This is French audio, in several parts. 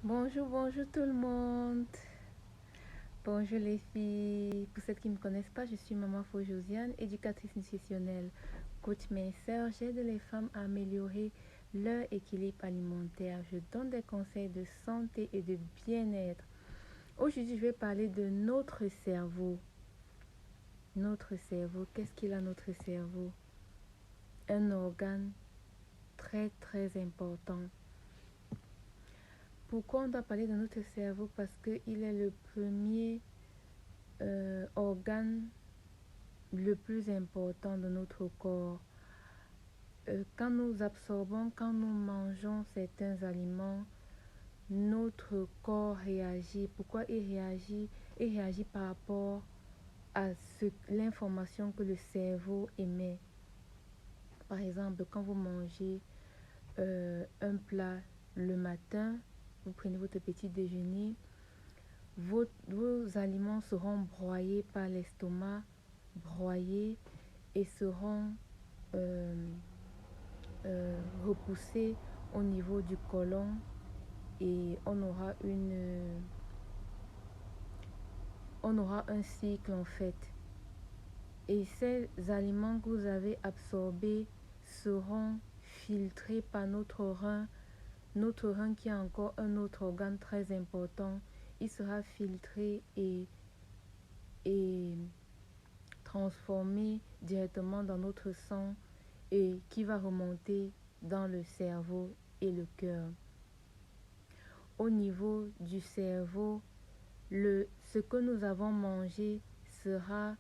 Bonjour, bonjour tout le monde. Bonjour les filles. Pour celles qui ne me connaissent pas, je suis Maman Faux Josiane, éducatrice nutritionnelle, coach minceur. J'aide les femmes à améliorer leur équilibre alimentaire. Je donne des conseils de santé et de bien-être. Aujourd'hui, je vais parler de notre cerveau. Notre cerveau, qu'est-ce qu'il a notre cerveau? Un organe très très important. Pourquoi on doit parler de notre cerveau? Parce qu'il est le premier organe le plus important de notre corps. Quand nous absorbons, quand nous mangeons certains aliments, notre corps réagit. Pourquoi il réagit? Il réagit par rapport à l'information que le cerveau émet. Par exemple, quand vous mangez un plat le matin, vous prenez votre petit déjeuner, vos aliments seront broyés par l'estomac, broyés et seront euh, repoussés au niveau du côlon et on aura un cycle en fait. Et ces aliments que vous avez absorbés seront filtrés par notre rein qui est encore un autre organe très important. Il sera filtré et transformé directement dans notre sang et qui va remonter dans le cerveau et le cœur. Au niveau du cerveau, ce que nous avons mangé sera,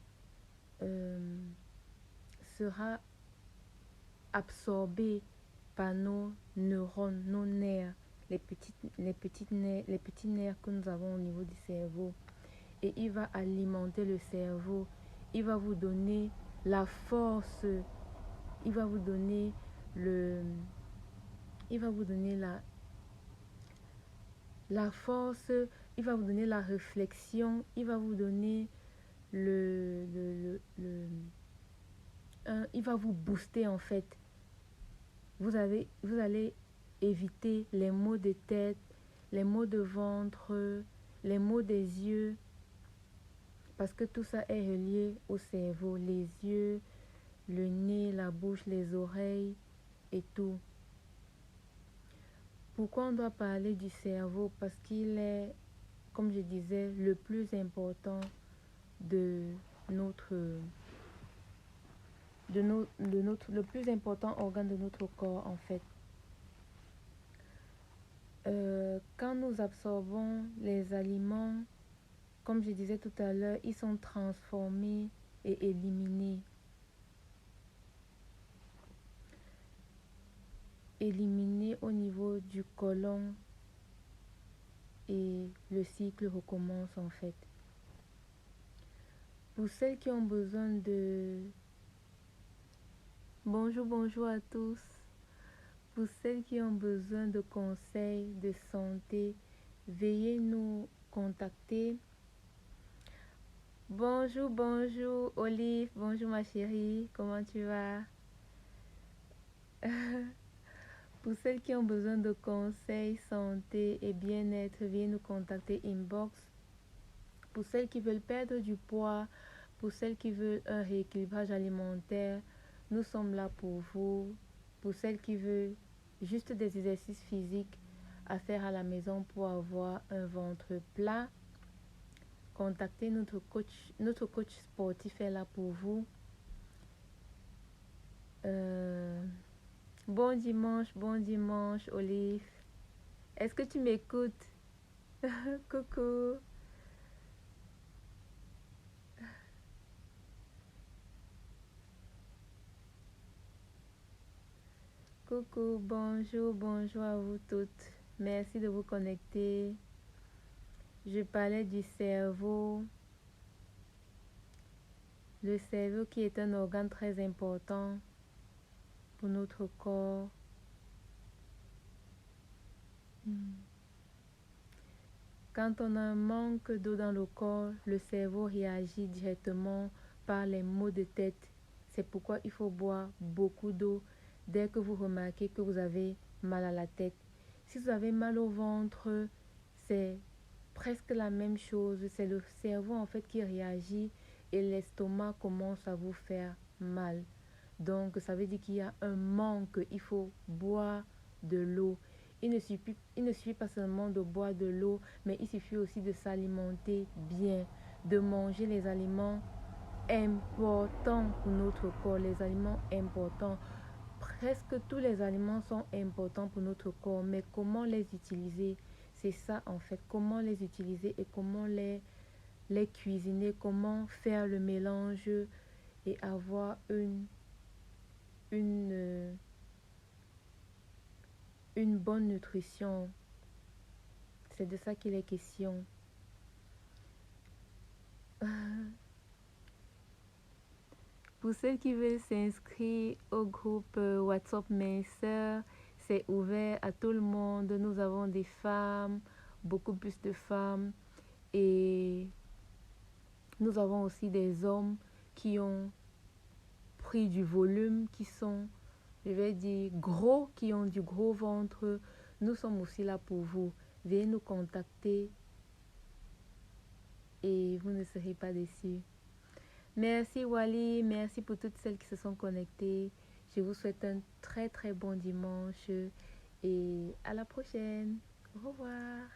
sera absorbé par nos neurones, nos nerfs, les petits nerfs que nous avons au niveau du cerveau. Et il va alimenter le cerveau. Il va vous donner la force. Il va vous donner il va vous donner la force, il va vous donner la réflexion, il va vous donner il va vous booster en fait. Vous allez éviter les maux de tête, les maux de ventre, les maux des yeux, parce que tout ça est relié au cerveau, les yeux, le nez, la bouche, les oreilles et tout. Pourquoi on doit parler du cerveau? Parce qu'il est, comme je disais, le plus important de le plus important organe de notre corps en fait. Quand nous absorbons les aliments, comme je disais tout à l'heure, ils sont transformés et éliminés. Éliminés au niveau du côlon et le cycle recommence en fait. Pour celles qui ont besoin de... Bonjour à tous. Pour celles qui ont besoin de conseils de santé, veuillez nous contacter. Bonjour Olive, bonjour ma chérie, comment tu vas? Pour celles qui ont besoin de conseils santé et bien-être, veuillez nous contacter inbox. Pour celles qui veulent perdre du poids, pour celles qui veulent un rééquilibrage alimentaire, nous sommes là pour vous. Pour celles qui veulent juste des exercices physiques à faire à la maison pour avoir un ventre plat, contactez notre coach. Notre coach sportif est là pour vous. Bon dimanche, Olive. Est-ce que tu m'écoutes? Coucou. Coucou, bonjour à vous toutes. Merci de vous connecter. Je parlais du cerveau. Le cerveau qui est un organe très important pour notre corps. Quand on a un manque d'eau dans le corps, le cerveau réagit directement par les maux de tête. C'est pourquoi il faut boire beaucoup d'eau dès que vous remarquez que vous avez mal à la tête. Si vous avez mal au ventre, c'est presque la même chose. C'est le cerveau en fait qui réagit et l'estomac commence à vous faire mal. Donc, ça veut dire qu'il y a un manque. Il faut boire de l'eau. Il ne suffit pas seulement de boire de l'eau, mais il suffit aussi de s'alimenter bien, de manger les aliments importants pour notre corps, les aliments importants. Presque tous les aliments sont importants pour notre corps, mais comment les utiliser? C'est ça en fait, comment les utiliser et comment les cuisiner, comment faire le mélange et avoir une, euh, une bonne nutrition. C'est de ça qu'il est question. Pour ceux qui veulent s'inscrire au groupe WhatsApp Mes Sœurs, c'est ouvert à tout le monde. Nous avons des femmes, beaucoup plus de femmes. Et nous avons aussi des hommes qui ont pris du volume, qui sont, je vais dire, gros, qui ont du gros ventre. Nous sommes aussi là pour vous. Veuillez nous contacter et vous ne serez pas déçus. Merci Wally, merci pour toutes celles qui se sont connectées. Je vous souhaite un très très bon dimanche et à la prochaine. Au revoir.